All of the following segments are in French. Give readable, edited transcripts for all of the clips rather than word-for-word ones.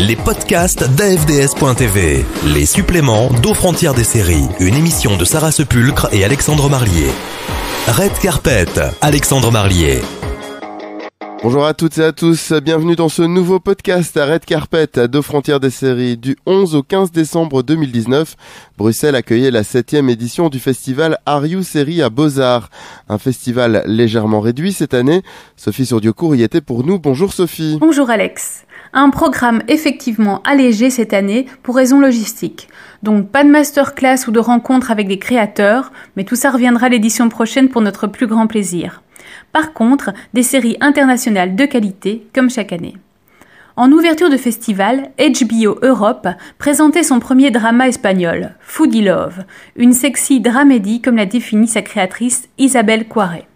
Les podcasts d'AFDS.tv, les suppléments d'Aux frontières des séries, une émission de Sarah Sepulcre et Alexandre Marlier. Red Carpet, Alexandre Marlier. Bonjour à toutes et à tous, bienvenue dans ce nouveau podcast à Red Carpet, d'Aux frontières des séries. Du 11 au 15 décembre 2019, Bruxelles accueillait la 7e édition du festival Are You Série à Beaux-Arts. Un festival légèrement réduit cette année. Sophie Sourdiocourt y était pour nous. Bonjour Sophie. Bonjour Alex. Un programme effectivement allégé cette année pour raisons logistiques. Donc pas de masterclass ou de rencontres avec des créateurs, mais tout ça reviendra l'édition prochaine pour notre plus grand plaisir. Par contre, des séries internationales de qualité, comme chaque année. En ouverture de festival, HBO Europe présentait son premier drama espagnol, Foodie Love, une sexy dramédie comme l'a défini sa créatrice Isabelle Coiré.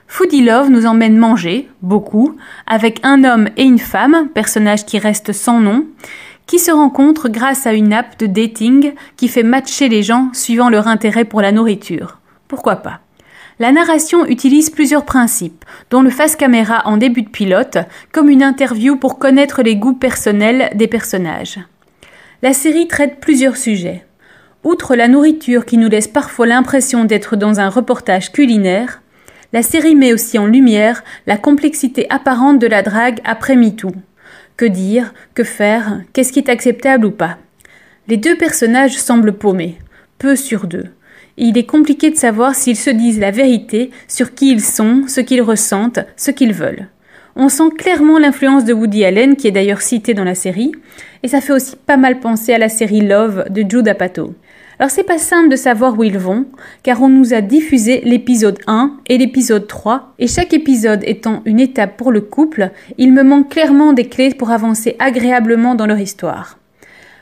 Foodie Love nous emmène manger, beaucoup, avec un homme et une femme, personnages qui restent sans nom, qui se rencontrent grâce à une app de dating qui fait matcher les gens suivant leur intérêt pour la nourriture. Pourquoi pas ? La narration utilise plusieurs principes, dont le face caméra en début de pilote, comme une interview pour connaître les goûts personnels des personnages. La série traite plusieurs sujets. Outre la nourriture qui nous laisse parfois l'impression d'être dans un reportage culinaire, la série met aussi en lumière la complexité apparente de la drague après MeToo. Que dire, que faire, qu'est-ce qui est acceptable ou pas ? Les deux personnages semblent paumés, peu sur deux. Et il est compliqué de savoir s'ils se disent la vérité sur qui ils sont, ce qu'ils ressentent, ce qu'ils veulent. On sent clairement l'influence de Woody Allen, qui est d'ailleurs cité dans la série, et ça fait aussi pas mal penser à la série Love de Judd Apatow. Alors c'est pas simple de savoir où ils vont, car on nous a diffusé l'épisode 1 et l'épisode 3, et chaque épisode étant une étape pour le couple, il me manque clairement des clés pour avancer agréablement dans leur histoire.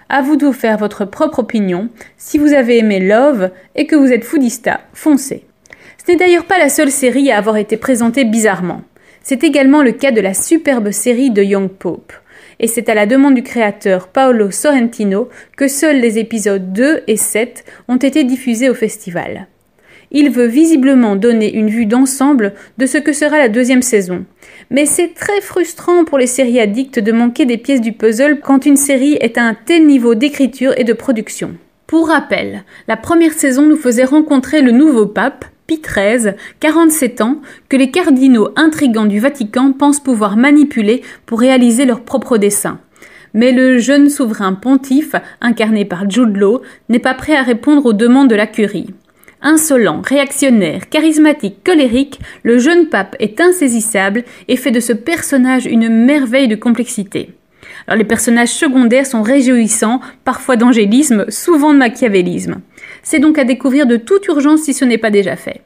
À vous de vous faire votre propre opinion. Si vous avez aimé Love et que vous êtes foodista, foncez. Ce n'est d'ailleurs pas la seule série à avoir été présentée bizarrement. C'est également le cas de la superbe série de Young Pope. Et c'est à la demande du créateur Paolo Sorrentino que seuls les épisodes 2 et 7 ont été diffusés au festival. Il veut visiblement donner une vue d'ensemble de ce que sera la deuxième saison. Mais c'est très frustrant pour les séries addictes de manquer des pièces du puzzle quand une série est à un tel niveau d'écriture et de production. Pour rappel, la première saison nous faisait rencontrer le nouveau pape, Pie XIII, 47 ans, que les cardinaux intrigants du Vatican pensent pouvoir manipuler pour réaliser leurs propres desseins. Mais le jeune souverain pontife, incarné par Jude Law, n'est pas prêt à répondre aux demandes de la curie. Insolent, réactionnaire, charismatique, colérique, le jeune pape est insaisissable et fait de ce personnage une merveille de complexité. Alors les personnages secondaires sont réjouissants, parfois d'angélisme, souvent de machiavélisme. C'est donc à découvrir de toute urgence si ce n'est pas déjà fait.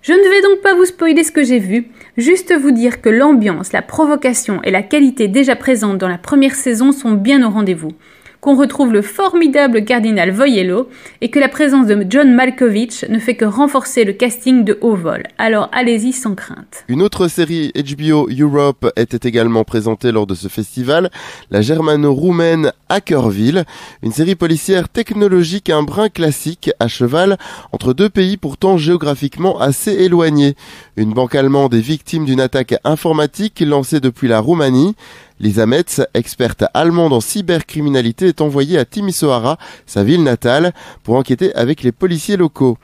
Je ne vais donc pas vous spoiler ce que j'ai vu, juste vous dire que l'ambiance, la provocation et la qualité déjà présentes dans la première saison sont bien au rendez-vous, qu'on retrouve le formidable cardinal Voyello et que la présence de John Malkovich ne fait que renforcer le casting de haut vol. Alors allez-y sans crainte. Une autre série HBO Europe était également présentée lors de ce festival, la germano-roumaine Hackerville, une série policière technologique un brin classique à cheval entre deux pays pourtant géographiquement assez éloignés. Une banque allemande est victime d'une attaque informatique lancée depuis la Roumanie. Lisa Metz, experte allemande en cybercriminalité, est envoyée à Timisoara, sa ville natale, pour enquêter avec les policiers locaux.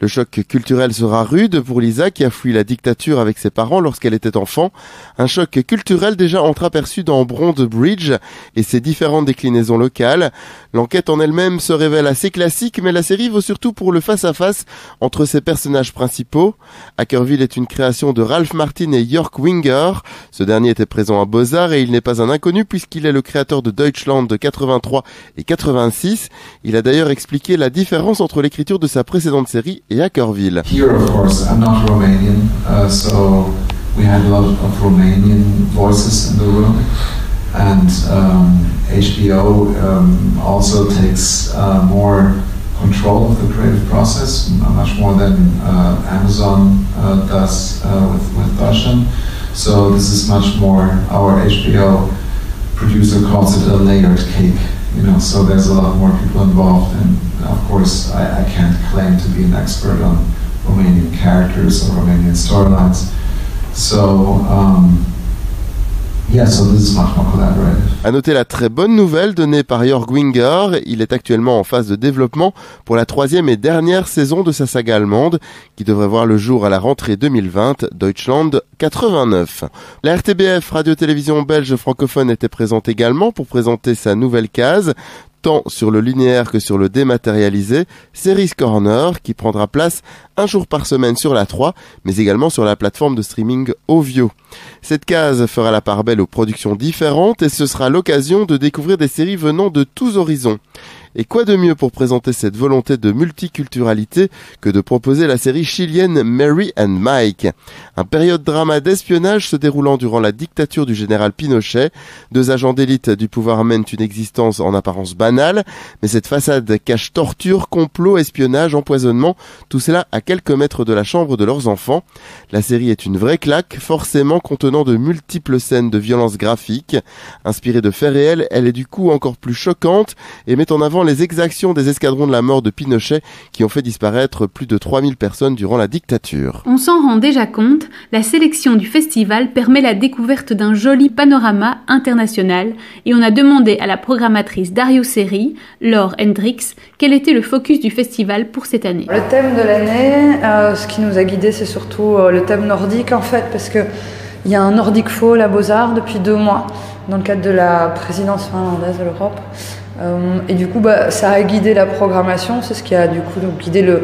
Le choc culturel sera rude pour Lisa qui a fui la dictature avec ses parents lorsqu'elle était enfant. Un choc culturel déjà entreaperçu dans Bronze Bridge et ses différentes déclinaisons locales. L'enquête en elle-même se révèle assez classique, mais la série vaut surtout pour le face-à-face entre ses personnages principaux. Hackerville est une création de Ralph Martin et Jörg Winger. Ce dernier était présent à Beaux-Arts et il n'est pas un inconnu puisqu'il est le créateur de Deutschland de 83 et 86. Il a d'ailleurs expliqué la différence entre l'écriture de sa précédente série et Hackerville. Here, of course, I'm not Romanian, so we had a lot of Romanian voices in the room, and HBO also takes more control of the creative process, much more than Amazon does with Deutschland. So this is much more, our HBO producer calls it a layered cake. So there's a lot more people involved, and of course I can't claim to be an expert on Romanian characters or Romanian storylines. So Yeah, so this is much more collaborative. À noter la très bonne nouvelle donnée par Jörg Winger, il est actuellement en phase de développement pour la 3e et dernière saison de sa saga allemande, qui devrait voir le jour à la rentrée 2020, Deutschland 89. La RTBF, radio-télévision belge francophone, était présente également pour présenter sa nouvelle case, tant sur le linéaire que sur le dématérialisé, Series Corner, qui prendra place un jour par semaine sur la 3, mais également sur la plateforme de streaming Ovio. Cette case fera la part belle aux productions différentes et ce sera l'occasion de découvrir des séries venant de tous horizons. Et quoi de mieux pour présenter cette volonté de multiculturalité que de proposer la série chilienne Mary and Mike, un période drama d'espionnage se déroulant durant la dictature du général Pinochet. 2 agents d'élite du pouvoir mènent une existence en apparence banale, mais cette façade cache torture, complot, espionnage, empoisonnement, tout cela à quelques mètres de la chambre de leurs enfants. La série est une vraie claque, forcément contenant de multiples scènes de violence graphique. Inspirée de faits réels, elle est du coup encore plus choquante et met en avant les exactions des escadrons de la mort de Pinochet qui ont fait disparaître plus de 3000 personnes durant la dictature. On s'en rend déjà compte, la sélection du festival permet la découverte d'un joli panorama international et on a demandé à la programmatrice d'Ario Série, Laure Hendricks, quel était le focus du festival pour cette année. Le thème de l'année, ce qui nous a guidés, c'est surtout le thème nordique en fait, parce que il y a un Nordic Fall à Beaux-Arts depuis 2 mois, dans le cadre de la présidence finlandaise de l'Europe. Et du coup, ça a guidé la programmation, c'est ce qui a du coup guidé le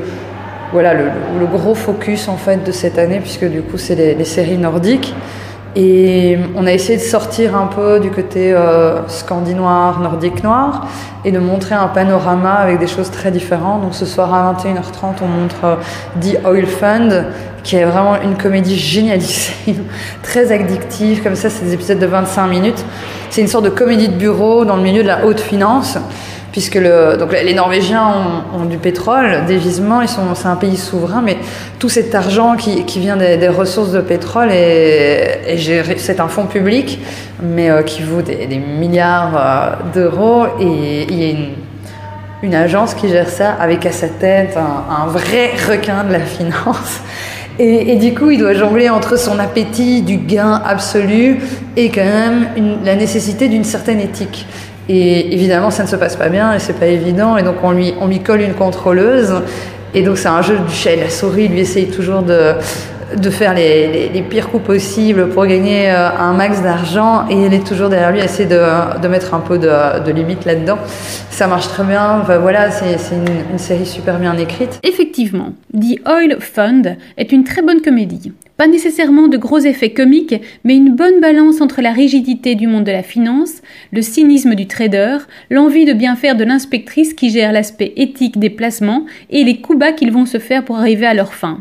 gros focus en fait de cette année, puisque du coup c'est les séries nordiques. Et on a essayé de sortir un peu du côté scandinois, nordique noir, et de montrer un panorama avec des choses très différentes. Donc ce soir à 21h30, on montre The Oil Fund, qui est vraiment une comédie génialissime, très addictive, comme ça, c'est des épisodes de 25 minutes. C'est une sorte de comédie de bureau dans le milieu de la haute finance, puisque les Norvégiens ont du pétrole, des gisements, c'est un pays souverain, mais tout cet argent qui vient des ressources de pétrole c'est un fonds public, mais qui vaut des milliards d'euros, et il y a une agence qui gère ça avec à sa tête un vrai requin de la finance. Et du coup, il doit jongler entre son appétit du gain absolu et quand même la nécessité d'une certaine éthique. Et évidemment, ça ne se passe pas bien et c'est pas évident. Et donc, on lui colle une contrôleuse. Et donc, c'est un jeu du chat et la souris. Lui essaye toujours de faire les pires coups possibles pour gagner un max d'argent. Et elle est toujours derrière lui à essayer de mettre un peu de limite là-dedans. Ça marche très bien. Enfin, voilà, c'est une série super bien écrite. Effectivement, The Oil Fund est une très bonne comédie. Pas nécessairement de gros effets comiques, mais une bonne balance entre la rigidité du monde de la finance, le cynisme du trader, l'envie de bien faire de l'inspectrice qui gère l'aspect éthique des placements et les coups bas qu'ils vont se faire pour arriver à leur fin.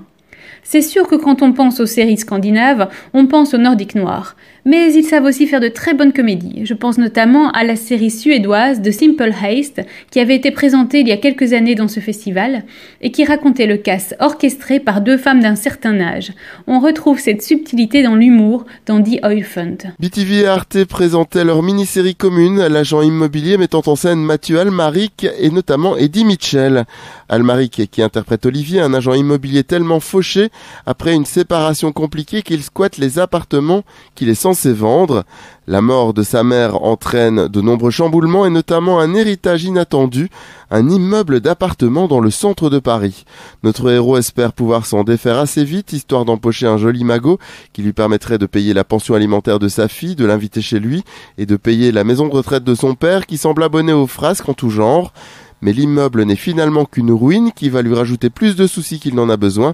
C'est sûr que quand on pense aux séries scandinaves, on pense au nordique noir. Mais ils savent aussi faire de très bonnes comédies. Je pense notamment à la série suédoise de Simple Haste, qui avait été présentée il y a quelques années dans ce festival, et qui racontait le cast orchestré par 2 femmes d'un certain âge. On retrouve cette subtilité dans l'humour dans The Oil Fund. BTV et Arte présentaient leur mini-série commune, l'agent immobilier mettant en scène Mathieu Almaric et notamment Eddie Mitchell. Almaric qui interprète Olivier, un agent immobilier tellement fauché après une séparation compliquée qu'il squatte les appartements qu'il est censé vendre. La mort de sa mère entraîne de nombreux chamboulements et notamment un héritage inattendu, un immeuble d'appartements dans le centre de Paris. Notre héros espère pouvoir s'en défaire assez vite, histoire d'empocher un joli magot qui lui permettrait de payer la pension alimentaire de sa fille, de l'inviter chez lui et de payer la maison de retraite de son père qui semble abonné aux frasques en tout genre. Mais l'immeuble n'est finalement qu'une ruine qui va lui rajouter plus de soucis qu'il n'en a besoin.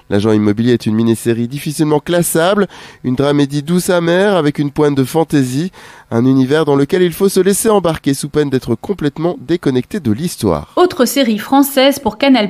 L'agent immobilier est une mini-série difficilement classable, une dramédie douce amère avec une pointe de fantaisie, un univers dans lequel il faut se laisser embarquer sous peine d'être complètement déconnecté de l'histoire. Autre série française pour Canal+,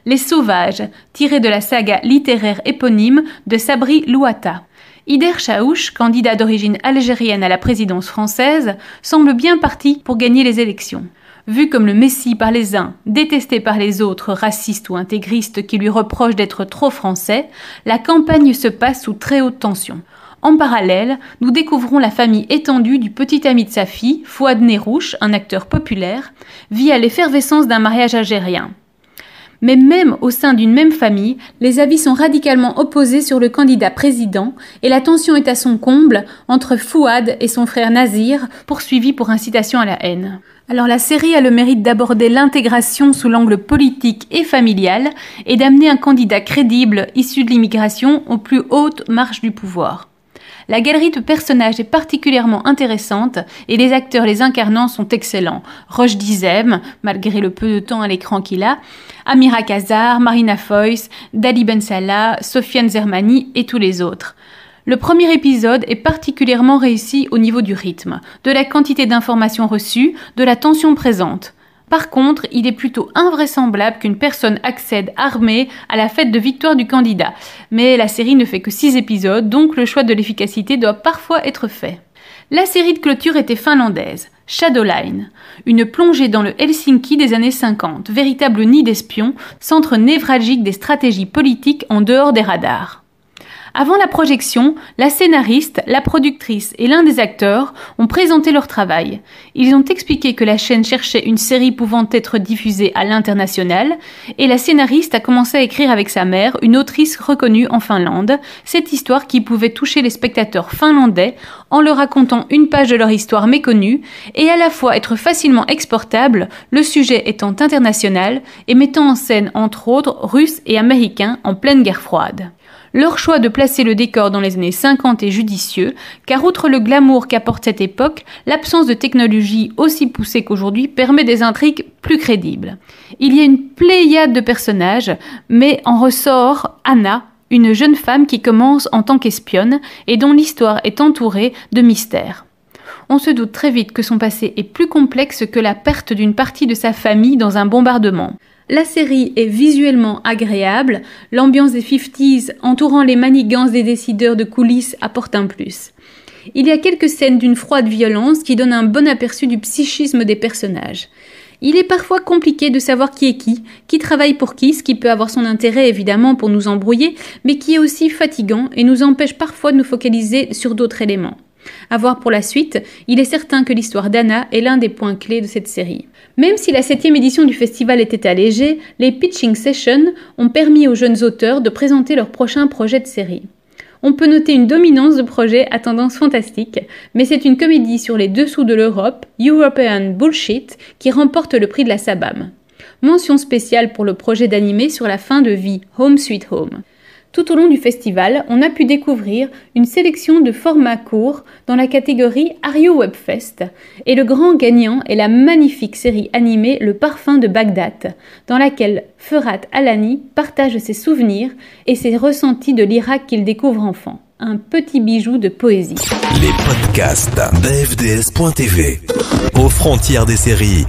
Les Sauvages, tirée de la saga littéraire éponyme de Sabri Louata. Ider Chaouch, candidat d'origine algérienne à la présidence française, semble bien parti pour gagner les élections. Vu comme le messie par les uns, détesté par les autres racistes ou intégristes qui lui reprochent d'être trop français, la campagne se passe sous très haute tension. En parallèle, nous découvrons la famille étendue du petit ami de sa fille, Fouad Nérouche, un acteur populaire, via l'effervescence d'un mariage algérien. Mais même au sein d'une même famille, les avis sont radicalement opposés sur le candidat président et la tension est à son comble entre Fouad et son frère Nazir, poursuivis pour incitation à la haine. Alors la série a le mérite d'aborder l'intégration sous l'angle politique et familial et d'amener un candidat crédible issu de l'immigration aux plus hautes marches du pouvoir. La galerie de personnages est particulièrement intéressante et les acteurs les incarnant sont excellents. Roche Dizem, malgré le peu de temps à l'écran qu'il a, Amira Kazar, Marina Foïs, Dali Ben Salah, Sofiane Zermani et tous les autres. Le premier épisode est particulièrement réussi au niveau du rythme, de la quantité d'informations reçues, de la tension présente. Par contre, il est plutôt invraisemblable qu'une personne accède armée à la fête de victoire du candidat. Mais la série ne fait que 6 épisodes, donc le choix de l'efficacité doit parfois être fait. La série de clôture était finlandaise, Shadowline, une plongée dans le Helsinki des années 50, véritable nid d'espions, centre névralgique des stratégies politiques en dehors des radars. Avant la projection, la scénariste, la productrice et l'un des acteurs ont présenté leur travail. Ils ont expliqué que la chaîne cherchait une série pouvant être diffusée à l'international et la scénariste a commencé à écrire avec sa mère, une autrice reconnue en Finlande, cette histoire qui pouvait toucher les spectateurs finlandais en leur racontant une page de leur histoire méconnue et à la fois être facilement exportable, le sujet étant international et mettant en scène entre autres Russes et Américains en pleine guerre froide. Leur choix de placer le décor dans les années 50 est judicieux, car outre le glamour qu'apporte cette époque, l'absence de technologie aussi poussée qu'aujourd'hui permet des intrigues plus crédibles. Il y a une pléiade de personnages, mais en ressort Anna, une jeune femme qui commence en tant qu'espionne et dont l'histoire est entourée de mystères. On se doute très vite que son passé est plus complexe que la perte d'une partie de sa famille dans un bombardement. La série est visuellement agréable, l'ambiance des 50s entourant les manigances des décideurs de coulisses apporte un plus. Il y a quelques scènes d'une froide violence qui donnent un bon aperçu du psychisme des personnages. Il est parfois compliqué de savoir qui est qui travaille pour qui, ce qui peut avoir son intérêt évidemment pour nous embrouiller, mais qui est aussi fatigant et nous empêche parfois de nous focaliser sur d'autres éléments. À voir pour la suite, il est certain que l'histoire d'Anna est l'un des points clés de cette série. Même si la 7e édition du festival était allégée, les pitching sessions ont permis aux jeunes auteurs de présenter leurs prochains projets de série. On peut noter une dominance de projets à tendance fantastique, mais c'est une comédie sur les dessous de l'Europe, European Bullshit, qui remporte le prix de la SABAM. Mention spéciale pour le projet d'animé sur la fin de vie, Home Sweet Home. Tout au long du festival, on a pu découvrir une sélection de formats courts dans la catégorie Ario Webfest. Et le grand gagnant est la magnifique série animée Le Parfum de Bagdad, dans laquelle Ferhat Alani partage ses souvenirs et ses ressentis de l'Irak qu'il découvre enfant. Un petit bijou de poésie. Les podcasts d'AFDS.tv. Aux frontières des séries.